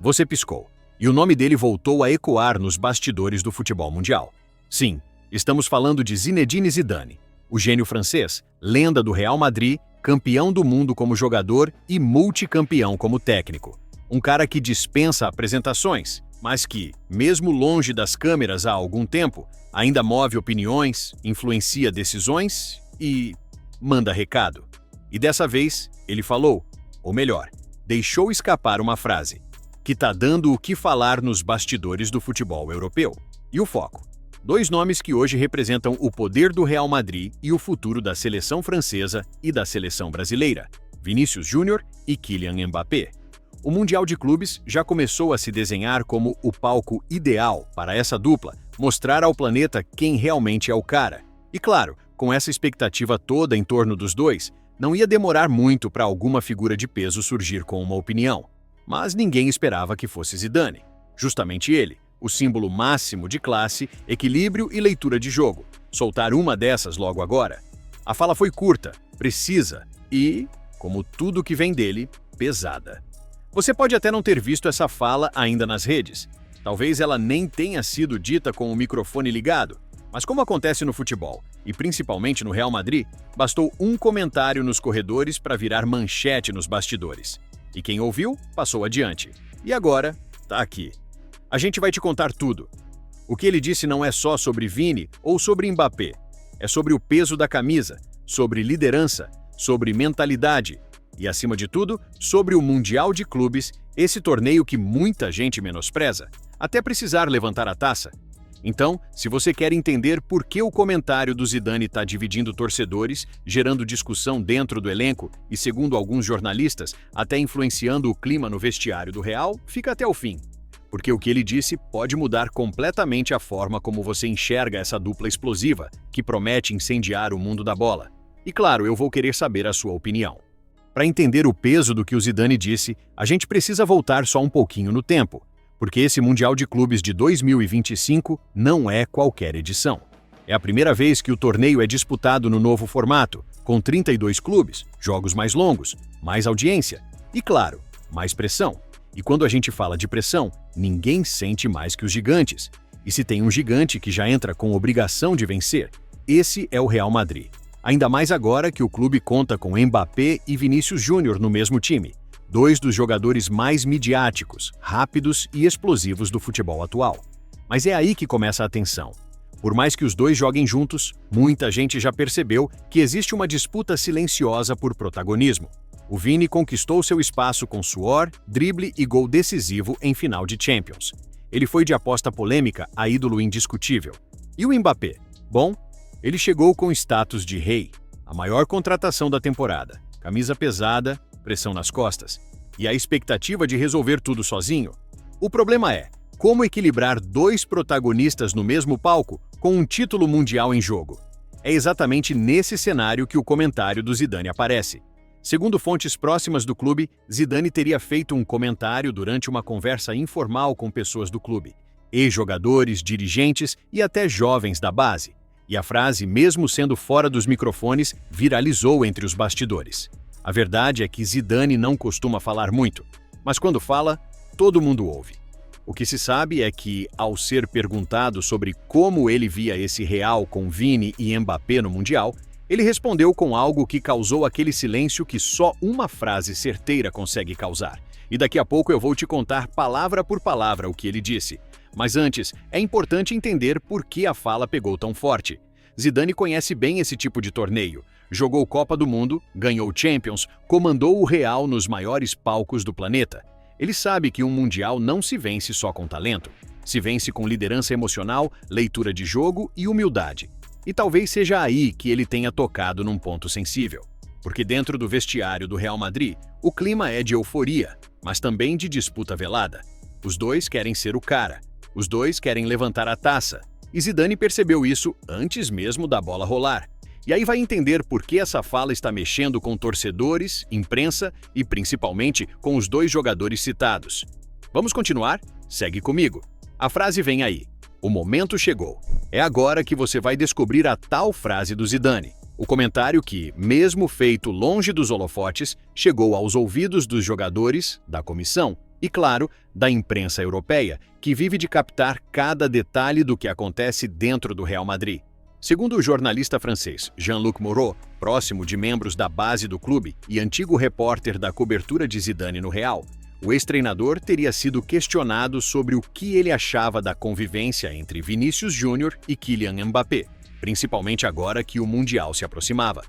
Você piscou, e o nome dele voltou a ecoar nos bastidores do futebol mundial. Sim, estamos falando de Zinedine Zidane, o gênio francês, lenda do Real Madrid, campeão do mundo como jogador e multicampeão como técnico. Um cara que dispensa apresentações, mas que, mesmo longe das câmeras há algum tempo, ainda move opiniões, influencia decisões e manda recado. E dessa vez, ele falou, ou melhor, deixou escapar uma frase, que tá dando o que falar nos bastidores do futebol europeu. E o foco? Dois nomes que hoje representam o poder do Real Madrid e o futuro da seleção francesa e da seleção brasileira, Vinícius Júnior e Kylian Mbappé. O Mundial de Clubes já começou a se desenhar como o palco ideal para essa dupla, mostrar ao planeta quem realmente é o cara. E claro, com essa expectativa toda em torno dos dois, não ia demorar muito para alguma figura de peso surgir com uma opinião. Mas ninguém esperava que fosse Zidane. Justamente ele, o símbolo máximo de classe, equilíbrio e leitura de jogo. Soltar uma dessas logo agora. A fala foi curta, precisa e, como tudo que vem dele, pesada. Você pode até não ter visto essa fala ainda nas redes. Talvez ela nem tenha sido dita com o microfone ligado. Mas como acontece no futebol, e principalmente no Real Madrid, bastou um comentário nos corredores para virar manchete nos bastidores. E quem ouviu, passou adiante. E agora, tá aqui. A gente vai te contar tudo. O que ele disse não é só sobre Vini ou sobre Mbappé. É sobre o peso da camisa, sobre liderança, sobre mentalidade e, acima de tudo, sobre o Mundial de Clubes, esse torneio que muita gente menospreza, até precisar levantar a taça. Então, se você quer entender por que o comentário do Zidane está dividindo torcedores, gerando discussão dentro do elenco e, segundo alguns jornalistas, até influenciando o clima no vestiário do Real, fica até o fim. Porque o que ele disse pode mudar completamente a forma como você enxerga essa dupla explosiva, que promete incendiar o mundo da bola. E claro, eu vou querer saber a sua opinião. Para entender o peso do que o Zidane disse, a gente precisa voltar só um pouquinho no tempo, porque esse Mundial de Clubes de 2025 não é qualquer edição. É a primeira vez que o torneio é disputado no novo formato, com 32 clubes, jogos mais longos, mais audiência e, claro, mais pressão. E quando a gente fala de pressão, ninguém sente mais que os gigantes. E se tem um gigante que já entra com obrigação de vencer, esse é o Real Madrid. Ainda mais agora que o clube conta com Mbappé e Vinícius Júnior no mesmo time, dois dos jogadores mais midiáticos, rápidos e explosivos do futebol atual. Mas é aí que começa a tensão. Por mais que os dois joguem juntos, muita gente já percebeu que existe uma disputa silenciosa por protagonismo. O Vini conquistou seu espaço com suor, drible e gol decisivo em final de Champions. Ele foi de aposta polêmica a ídolo indiscutível. E o Mbappé? Bom, ele chegou com status de rei, a maior contratação da temporada, camisa pesada, pressão nas costas, e a expectativa de resolver tudo sozinho. O problema é, como equilibrar dois protagonistas no mesmo palco com um título mundial em jogo? É exatamente nesse cenário que o comentário do Zidane aparece. Segundo fontes próximas do clube, Zidane teria feito um comentário durante uma conversa informal com pessoas do clube, ex-jogadores, dirigentes e até jovens da base. E a frase, mesmo sendo fora dos microfones, viralizou entre os bastidores. A verdade é que Zidane não costuma falar muito, mas quando fala, todo mundo ouve. O que se sabe é que, ao ser perguntado sobre como ele via esse Real com Vini e Mbappé no Mundial, ele respondeu com algo que causou aquele silêncio que só uma frase certeira consegue causar. E daqui a pouco eu vou te contar palavra por palavra o que ele disse. Mas antes, é importante entender por que a fala pegou tão forte. Zidane conhece bem esse tipo de torneio. Jogou Copa do Mundo, ganhou Champions, comandou o Real nos maiores palcos do planeta. Ele sabe que um Mundial não se vence só com talento. Se vence com liderança emocional, leitura de jogo e humildade. E talvez seja aí que ele tenha tocado num ponto sensível. Porque dentro do vestiário do Real Madrid, o clima é de euforia, mas também de disputa velada. Os dois querem ser o cara. Os dois querem levantar a taça. E Zidane percebeu isso antes mesmo da bola rolar. E aí vai entender por que essa fala está mexendo com torcedores, imprensa e principalmente com os dois jogadores citados. Vamos continuar? Segue comigo. A frase vem aí. O momento chegou. É agora que você vai descobrir a tal frase do Zidane. O comentário que, mesmo feito longe dos holofotes, chegou aos ouvidos dos jogadores, da comissão E, claro, da imprensa europeia, que vive de captar cada detalhe do que acontece dentro do Real Madrid. Segundo o jornalista francês Jean-Luc Moreau, próximo de membros da base do clube e antigo repórter da cobertura de Zidane no Real, o ex-treinador teria sido questionado sobre o que ele achava da convivência entre Vinícius Júnior e Kylian Mbappé, principalmente agora que o Mundial se aproximava.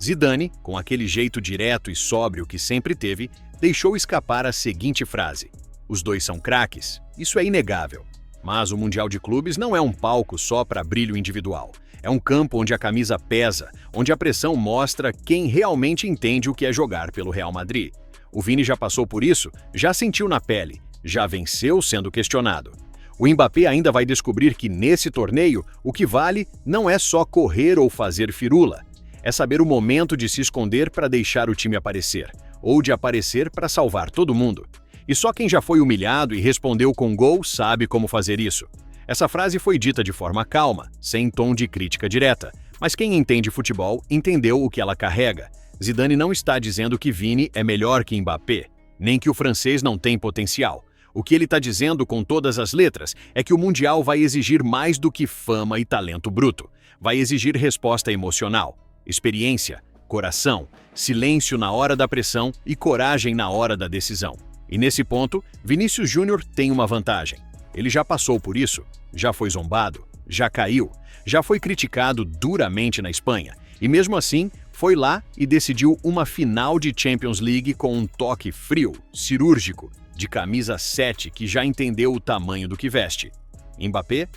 Zidane, com aquele jeito direto e sóbrio que sempre teve, deixou escapar a seguinte frase: "Os dois são craques, isso é inegável. Mas o Mundial de Clubes não é um palco só para brilho individual. É um campo onde a camisa pesa, onde a pressão mostra quem realmente entende o que é jogar pelo Real Madrid. O Vini já passou por isso, já sentiu na pele, já venceu sendo questionado. O Mbappé ainda vai descobrir que nesse torneio o que vale não é só correr ou fazer firula. É saber o momento de se esconder para deixar o time aparecer, ou de aparecer para salvar todo mundo. E só quem já foi humilhado e respondeu com gol sabe como fazer isso." Essa frase foi dita de forma calma, sem tom de crítica direta, mas quem entende futebol entendeu o que ela carrega. Zidane não está dizendo que Vini é melhor que Mbappé, nem que o francês não tem potencial. O que ele está dizendo com todas as letras é que o Mundial vai exigir mais do que fama e talento bruto. Vai exigir resposta emocional, experiência, coração, silêncio na hora da pressão e coragem na hora da decisão. E nesse ponto, Vinícius Júnior tem uma vantagem. Ele já passou por isso, já foi zombado, já caiu, já foi criticado duramente na Espanha. E mesmo assim, foi lá e decidiu uma final de Champions League com um toque frio, cirúrgico, de camisa 7 que já entendeu o tamanho do que veste. Mbappé?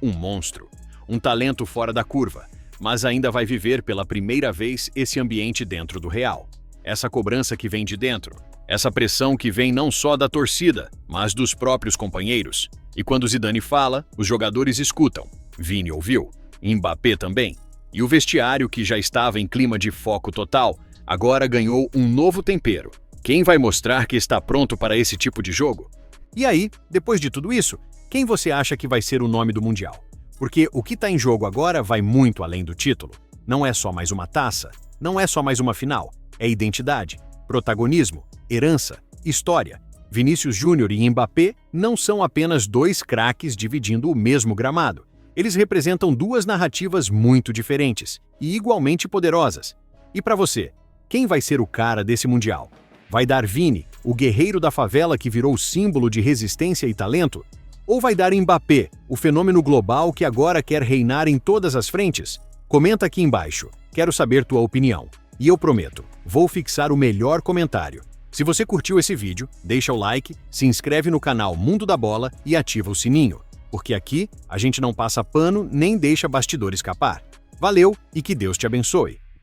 Um monstro. Um talento fora da curva, mas ainda vai viver pela primeira vez esse ambiente dentro do Real. Essa cobrança que vem de dentro. Essa pressão que vem não só da torcida, mas dos próprios companheiros. E quando Zidane fala, os jogadores escutam. Vini ouviu, Mbappé também. E o vestiário, que já estava em clima de foco total, agora ganhou um novo tempero. Quem vai mostrar que está pronto para esse tipo de jogo? E aí, depois de tudo isso, quem você acha que vai ser o nome do Mundial? Porque o que está em jogo agora vai muito além do título. Não é só mais uma taça, não é só mais uma final. É identidade, protagonismo, herança, história. Vinícius Júnior e Mbappé não são apenas dois craques dividindo o mesmo gramado. Eles representam duas narrativas muito diferentes e igualmente poderosas. E para você, quem vai ser o cara desse Mundial? Vai dar Vini, o guerreiro da favela que virou símbolo de resistência e talento? Ou vai dar Mbappé, o fenômeno global que agora quer reinar em todas as frentes? Comenta aqui embaixo, quero saber tua opinião. E eu prometo, vou fixar o melhor comentário. Se você curtiu esse vídeo, deixa o like, se inscreve no canal Mundo da Bola e ativa o sininho, porque aqui a gente não passa pano nem deixa bastidor escapar. Valeu e que Deus te abençoe!